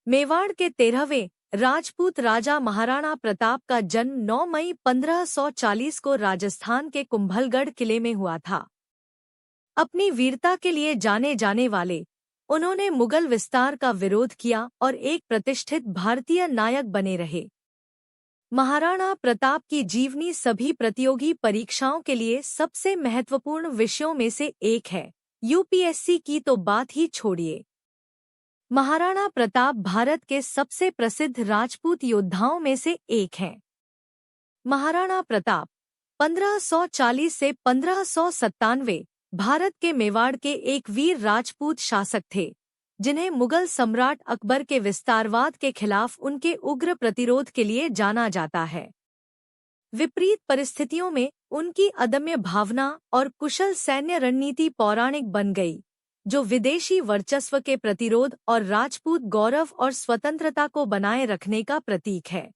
मेवाड़ के 13वें राजपूत राजा महाराणा प्रताप का जन्म 9 मई 1540 को राजस्थान के कुंभलगढ़ किले में हुआ था। अपनी वीरता के लिए जाने जाने वाले उन्होंने मुगल विस्तार का विरोध किया और एक प्रतिष्ठित भारतीय नायक बने रहे। महाराणा प्रताप की जीवनी सभी प्रतियोगी परीक्षाओं के लिए सबसे महत्वपूर्ण विषयों में से एक है। यूपीएससी की तो बात ही छोड़िए। महाराणा प्रताप भारत के सबसे प्रसिद्ध राजपूत योद्धाओं में से एक हैं। महाराणा प्रताप 1540 से 1597 भारत के मेवाड़ के एक वीर राजपूत शासक थे, जिन्हें मुगल सम्राट अकबर के विस्तारवाद के खिलाफ उनके उग्र प्रतिरोध के लिए जाना जाता है। विपरीत परिस्थितियों में उनकी अदम्य भावना और कुशल सैन्य रणनीति पौराणिक बन गई, जो विदेशी वर्चस्व के प्रतिरोध और राजपूत गौरव और स्वतंत्रता को बनाए रखने का प्रतीक है।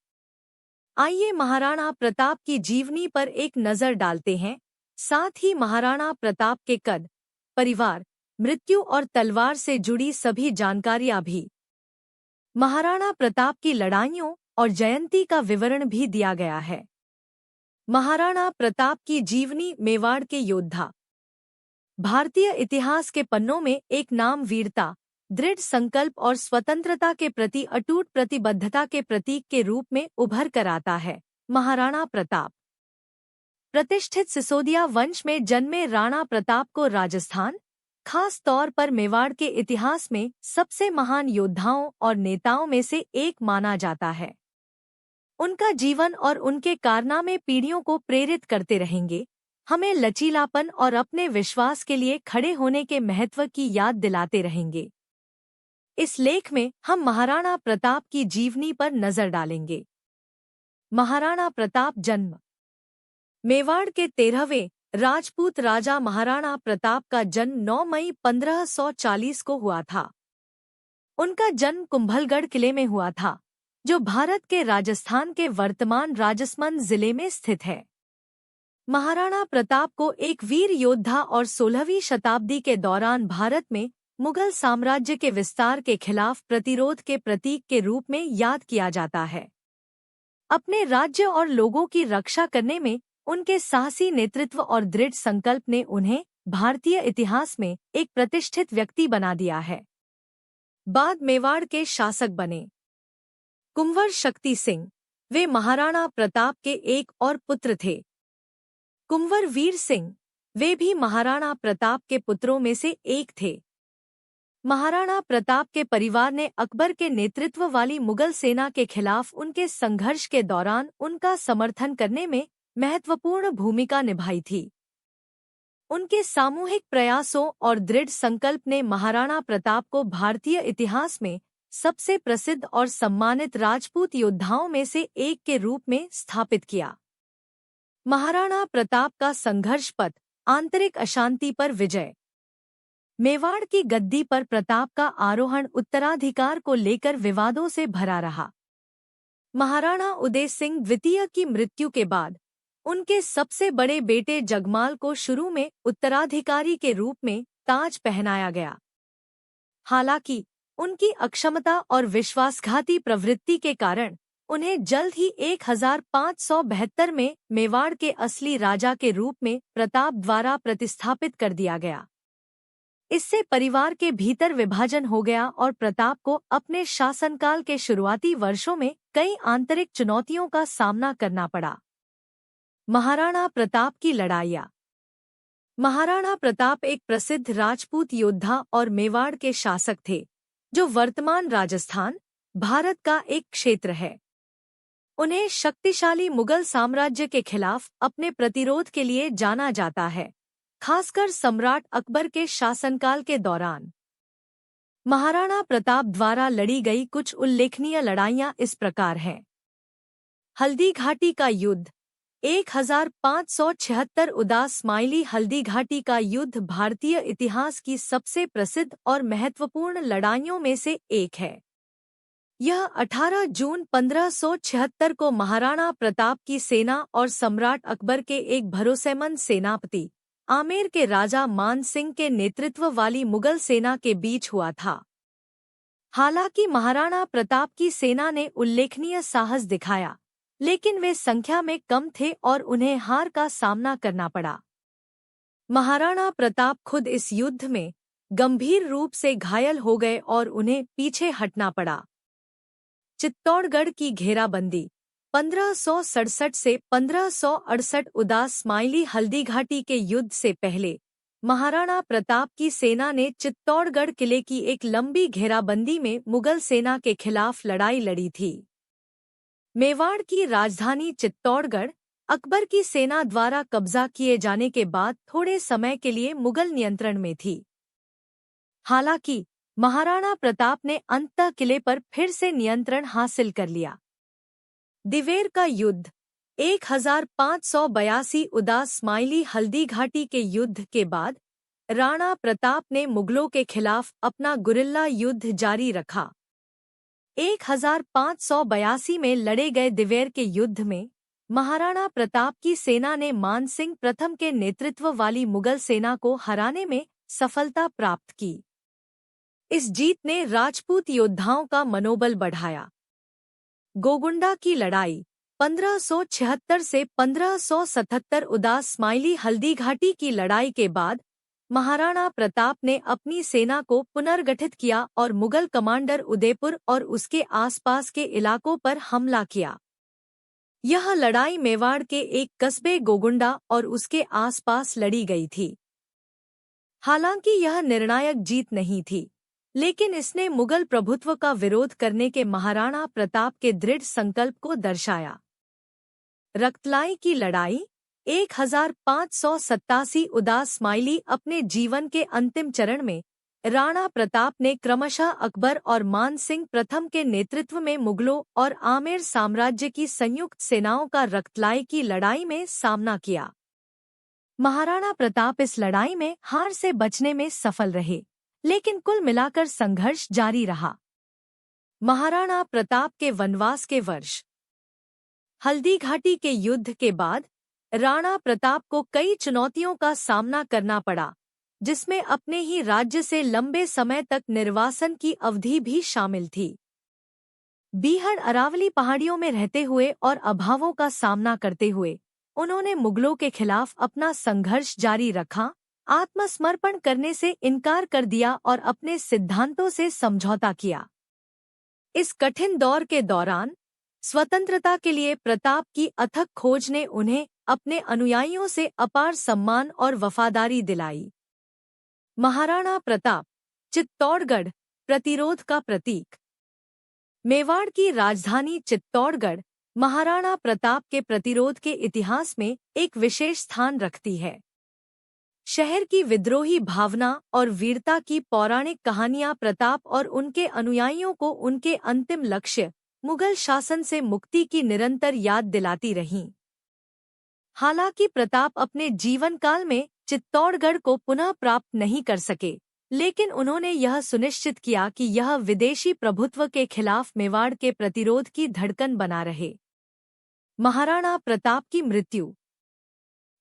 आइए महाराणा प्रताप की जीवनी पर एक नज़र डालते हैं, साथ ही महाराणा प्रताप के कद, परिवार, मृत्यु और तलवार से जुड़ी सभी जानकारियां भी। महाराणा प्रताप की लड़ाइयों और जयंती का विवरण भी दिया गया है। महाराणा प्रताप की जीवनी। मेवाड़ के योद्धा। भारतीय इतिहास के पन्नों में एक नाम वीरता, दृढ़ संकल्प और स्वतंत्रता के प्रति अटूट प्रतिबद्धता के प्रतीक के रूप में उभर कर आता है। महाराणा प्रताप प्रतिष्ठित सिसोदिया वंश में जन्मे राणा प्रताप को राजस्थान, खास तौर पर मेवाड़ के इतिहास में सबसे महान योद्धाओं और नेताओं में से एक माना जाता है। उनका जीवन और उनके कारनामे पीढ़ियों को प्रेरित करते रहेंगे, हमें लचीलापन और अपने विश्वास के लिए खड़े होने के महत्व की याद दिलाते रहेंगे। इस लेख में हम महाराणा प्रताप की जीवनी पर नजर डालेंगे। महाराणा प्रताप जन्म। मेवाड़ के 13वें राजपूत राजा महाराणा प्रताप का जन्म 9 मई 1540 को हुआ था। उनका जन्म कुंभलगढ़ किले में हुआ था, जो भारत के राजस्थान के वर्तमान राजसमंद जिले में स्थित है। महाराणा प्रताप को एक वीर योद्धा और 16वीं शताब्दी के दौरान भारत में मुगल साम्राज्य के विस्तार के खिलाफ प्रतिरोध के प्रतीक के रूप में याद किया जाता है। अपने राज्य और लोगों की रक्षा करने में उनके साहसी नेतृत्व और दृढ़ संकल्प ने उन्हें भारतीय इतिहास में एक प्रतिष्ठित व्यक्ति बना दिया है। बाद मेवाड़ के शासक बने कुंवर शक्ति सिंह। वे महाराणा प्रताप के एक और पुत्र थे, कुंवर वीर सिंह। वे भी महाराणा प्रताप के पुत्रों में से एक थे। महाराणा प्रताप के परिवार ने अकबर के नेतृत्व वाली मुगल सेना के खिलाफ उनके संघर्ष के दौरान उनका समर्थन करने में महत्वपूर्ण भूमिका निभाई थी। उनके सामूहिक प्रयासों और दृढ़ संकल्प ने महाराणा प्रताप को भारतीय इतिहास में सबसे प्रसिद्ध और सम्मानित राजपूत योद्धाओं में से एक के रूप में स्थापित किया। महाराणा प्रताप का संघर्ष पथ। आंतरिक अशांति पर विजय। मेवाड़ की गद्दी पर प्रताप का आरोहण उत्तराधिकार को लेकर विवादों से भरा रहा। महाराणा उदय सिंह द्वितीय की मृत्यु के बाद उनके सबसे बड़े बेटे जगमाल को शुरू में उत्तराधिकारी के रूप में ताज पहनाया गया। हालांकि उनकी अक्षमता और विश्वासघाती प्रवृत्ति के कारण उन्हें जल्द ही 1572 में मेवाड़ के असली राजा के रूप में प्रताप द्वारा प्रतिस्थापित कर दिया गया। इससे परिवार के भीतर विभाजन हो गया और प्रताप को अपने शासनकाल के शुरुआती वर्षों में कई आंतरिक चुनौतियों का सामना करना पड़ा। महाराणा प्रताप की लड़ाइयाँ। महाराणा प्रताप एक प्रसिद्ध राजपूत योद्धा और मेवाड़ के शासक थे, जो वर्तमान राजस्थान, भारत का एक क्षेत्र है। उन्हें शक्तिशाली मुगल साम्राज्य के खिलाफ अपने प्रतिरोध के लिए जाना जाता है, खासकर सम्राट अकबर के शासनकाल के दौरान। महाराणा प्रताप द्वारा लड़ी गई कुछ उल्लेखनीय लड़ाइयां इस प्रकार हैं। हल्दी घाटी का युद्ध। 1576 उदास स्माइली हल्दी घाटी का युद्ध भारतीय इतिहास की सबसे प्रसिद्ध और महत्वपूर्ण लड़ाइयों में से एक है। यह 18 जून 1576 को महाराणा प्रताप की सेना और सम्राट अकबर के एक भरोसेमंद सेनापति आमेर के राजा मान सिंह के नेतृत्व वाली मुगल सेना के बीच हुआ था। हालांकि महाराणा प्रताप की सेना ने उल्लेखनीय साहस दिखाया, लेकिन वे संख्या में कम थे और उन्हें हार का सामना करना पड़ा। महाराणा प्रताप खुद इस युद्ध में गंभीर रूप से घायल हो गए और उन्हें पीछे हटना पड़ा। चित्तौड़गढ़ की घेराबंदी 1567 से 1568 उदास स्माइली हल्दीघाटी के युद्ध से पहले महाराणा प्रताप की सेना ने चित्तौड़गढ़ किले की एक लंबी घेराबंदी में मुगल सेना के खिलाफ लड़ाई लड़ी थी। मेवाड़ की राजधानी चित्तौड़गढ़ अकबर की सेना द्वारा कब्जा किए जाने के बाद थोड़े समय के लिए मुगल नियंत्रण में थी। हालांकि महाराणा प्रताप ने अंततः किले पर फिर से नियंत्रण हासिल कर लिया। दिवेर का युद्ध 1582 उदास स्माइली हल्दीघाटी के युद्ध के बाद राणा प्रताप ने मुगलों के खिलाफ अपना गुरिल्ला युद्ध जारी रखा। 1582 में लड़े गए दिवेर के युद्ध में महाराणा प्रताप की सेना ने मान सिंह प्रथम के नेतृत्व वाली मुगल सेना को हराने में सफलता प्राप्त की। इस जीत ने राजपूत योद्धाओं का मनोबल बढ़ाया। गोगुंडा की लड़ाई 1576 से 1577 उदास स्माइली हल्दीघाटी की लड़ाई के बाद महाराणा प्रताप ने अपनी सेना को पुनर्गठित किया और मुगल कमांडर उदयपुर और उसके आसपास के इलाकों पर हमला किया। यह लड़ाई मेवाड़ के एक कस्बे गोगुंडा और उसके आसपास लड़ी गई थी। हालांकि यह निर्णायक जीत नहीं थी, लेकिन इसने मुगल प्रभुत्व का विरोध करने के महाराणा प्रताप के दृढ़ संकल्प को दर्शाया। रक्तलाई की लड़ाई 1587 उदास स्माइली अपने जीवन के अंतिम चरण में राणा प्रताप ने क्रमशः अकबर और मान सिंह प्रथम के नेतृत्व में मुगलों और आमेर साम्राज्य की संयुक्त सेनाओं का रक्तलाई की लड़ाई में सामना किया। महाराणा प्रताप इस लड़ाई में हार से बचने में सफल रहे, लेकिन कुल मिलाकर संघर्ष जारी रहा। महाराणा प्रताप के वनवास के वर्ष हल्दीघाटी के युद्ध के बाद राणा प्रताप को कई चुनौतियों का सामना करना पड़ा, जिसमें अपने ही राज्य से लंबे समय तक निर्वासन की अवधि भी शामिल थी। बीहड़ अरावली पहाड़ियों में रहते हुए और अभावों का सामना करते हुए उन्होंने मुगलों के खिलाफ अपना संघर्ष जारी रखा, आत्मसमर्पण करने से इनकार कर दिया और अपने सिद्धांतों से समझौता किया। इस कठिन दौर के दौरान स्वतंत्रता के लिए प्रताप की अथक खोज ने उन्हें अपने अनुयायियों से अपार सम्मान और वफादारी दिलाई। महाराणा प्रताप चित्तौड़गढ़ प्रतिरोध का प्रतीक। मेवाड़ की राजधानी चित्तौड़गढ़ महाराणा प्रताप के प्रतिरोध के इतिहास में एक विशेष स्थान रखती है। शहर की विद्रोही भावना और वीरता की पौराणिक कहानियां प्रताप और उनके अनुयायियों को उनके अंतिम लक्ष्य मुगल शासन से मुक्ति की निरंतर याद दिलाती रहीं। हालांकि प्रताप अपने जीवन काल में चित्तौड़गढ़ को पुनः प्राप्त नहीं कर सके, लेकिन उन्होंने यह सुनिश्चित किया कि यह विदेशी प्रभुत्व के खिलाफ मेवाड़ के प्रतिरोध की धड़कन बना रहे। महाराणा प्रताप की मृत्यु।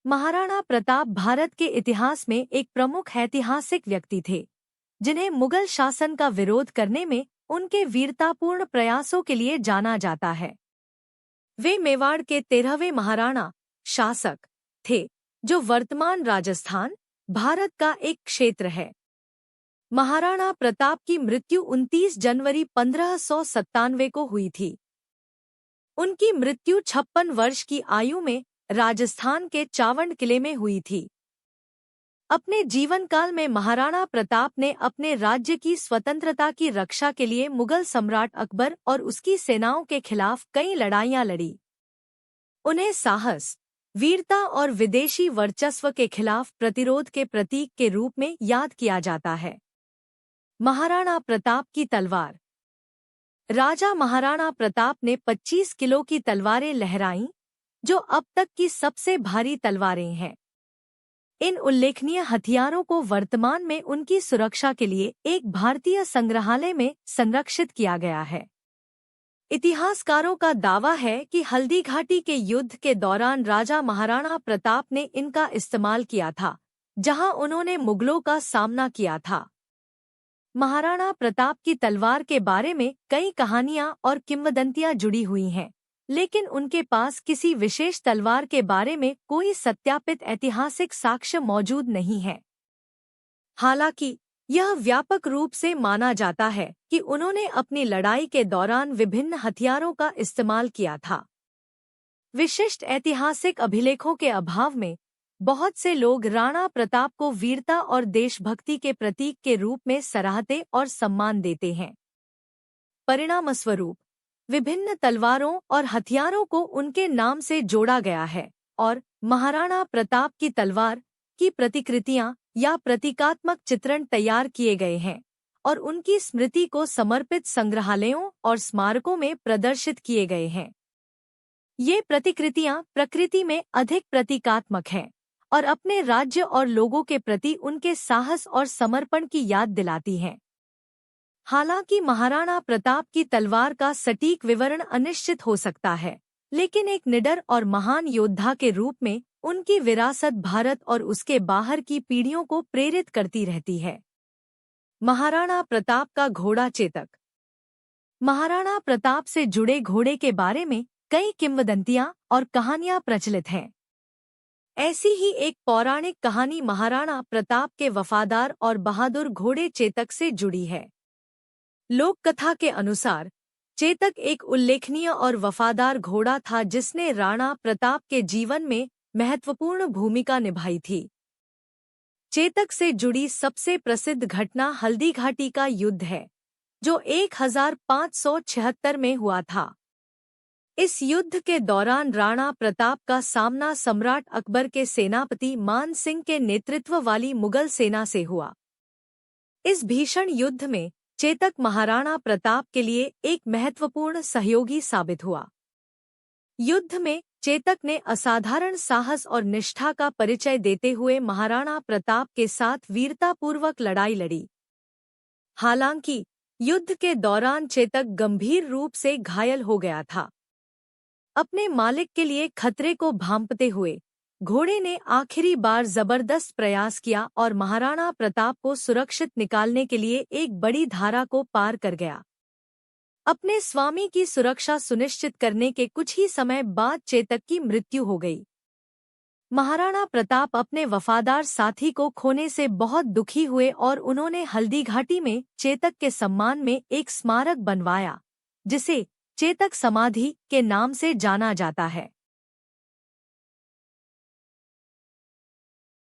महाराणा प्रताप भारत के इतिहास में एक प्रमुख ऐतिहासिक व्यक्ति थे, जिन्हें मुगल शासन का विरोध करने में उनके वीरतापूर्ण प्रयासों के लिए जाना जाता है। वे मेवाड़ के 13वें महाराणा शासक थे, जो वर्तमान राजस्थान भारत का एक क्षेत्र है। महाराणा प्रताप की मृत्यु 29 जनवरी 1597 को हुई थी। उनकी मृत्यु 56 वर्ष की आयु में राजस्थान के चावंड किले में हुई थी। अपने जीवन काल में महाराणा प्रताप ने अपने राज्य की स्वतंत्रता की रक्षा के लिए मुगल सम्राट अकबर और उसकी सेनाओं के खिलाफ कई लड़ाइयां लड़ी। उन्हें साहस, वीरता और विदेशी वर्चस्व के खिलाफ प्रतिरोध के प्रतीक के रूप में याद किया जाता है। महाराणा प्रताप की तलवार। राजा महाराणा प्रताप ने 25 किलो की तलवारें लहराईं, जो अब तक की सबसे भारी तलवारें हैं। इन उल्लेखनीय हथियारों को वर्तमान में उनकी सुरक्षा के लिए एक भारतीय संग्रहालय में संरक्षित किया गया है। इतिहासकारों का दावा है कि हल्दीघाटी के युद्ध के दौरान राजा महाराणा प्रताप ने इनका इस्तेमाल किया था, जहां उन्होंने मुगलों का सामना किया था। महाराणा प्रताप की तलवार के बारे में कई कहानियां और किंवदंतियां जुड़ी हुई हैं, लेकिन उनके पास किसी विशेष तलवार के बारे में कोई सत्यापित ऐतिहासिक साक्ष्य मौजूद नहीं है। हालांकि यह व्यापक रूप से माना जाता है कि उन्होंने अपनी लड़ाई के दौरान विभिन्न हथियारों का इस्तेमाल किया था। विशिष्ट ऐतिहासिक अभिलेखों के अभाव में बहुत से लोग राणा प्रताप को वीरता और देशभक्ति के प्रतीक के रूप में सराहते और सम्मान देते हैं। परिणामस्वरूप विभिन्न तलवारों और हथियारों को उनके नाम से जोड़ा गया है और महाराणा प्रताप की तलवार की प्रतिकृतियां या प्रतीकात्मक चित्रण तैयार किए गए हैं और उनकी स्मृति को समर्पित संग्रहालयों और स्मारकों में प्रदर्शित किए गए हैं। ये प्रतिकृतियां प्रकृति में अधिक प्रतीकात्मक हैं और अपने राज्य और लोगों के प्रति उनके साहस और समर्पण की याद दिलाती हैं। हालांकि महाराणा प्रताप की तलवार का सटीक विवरण अनिश्चित हो सकता है, लेकिन एक निडर और महान योद्धा के रूप में उनकी विरासत भारत और उसके बाहर की पीढ़ियों को प्रेरित करती रहती है। महाराणा प्रताप का घोड़ा चेतक। महाराणा प्रताप से जुड़े घोड़े के बारे में कई किंवदंतियां और कहानियां प्रचलित हैं। ऐसी ही एक पौराणिक कहानी महाराणा प्रताप के वफादार और बहादुर घोड़े चेतक से जुड़ी है। लोक कथा के अनुसार चेतक एक उल्लेखनीय और वफादार घोड़ा था जिसने राणा प्रताप के जीवन में महत्वपूर्ण भूमिका निभाई थी। चेतक से जुड़ी सबसे प्रसिद्ध घटना हल्दीघाटी का युद्ध है, जो 1576 में हुआ था। इस युद्ध के दौरान राणा प्रताप का सामना सम्राट अकबर के सेनापति मान सिंह के नेतृत्व वाली मुगल सेना से हुआ। इस भीषण युद्ध में चेतक महाराणा प्रताप के लिए एक महत्वपूर्ण सहयोगी साबित हुआ। युद्ध में चेतक ने असाधारण साहस और निष्ठा का परिचय देते हुए महाराणा प्रताप के साथ वीरतापूर्वक लड़ाई लड़ी। हालांकि युद्ध के दौरान चेतक गंभीर रूप से घायल हो गया था। अपने मालिक के लिए खतरे को भांपते हुए घोड़े ने आखिरी बार जबरदस्त प्रयास किया और महाराणा प्रताप को सुरक्षित निकालने के लिए एक बड़ी धारा को पार कर गया। अपने स्वामी की सुरक्षा सुनिश्चित करने के कुछ ही समय बाद चेतक की मृत्यु हो गई। महाराणा प्रताप अपने वफादार साथी को खोने से बहुत दुखी हुए और उन्होंने हल्दीघाटी में चेतक के सम्मान में एक स्मारक बनवाया, जिसे चेतक समाधि के नाम से जाना जाता है।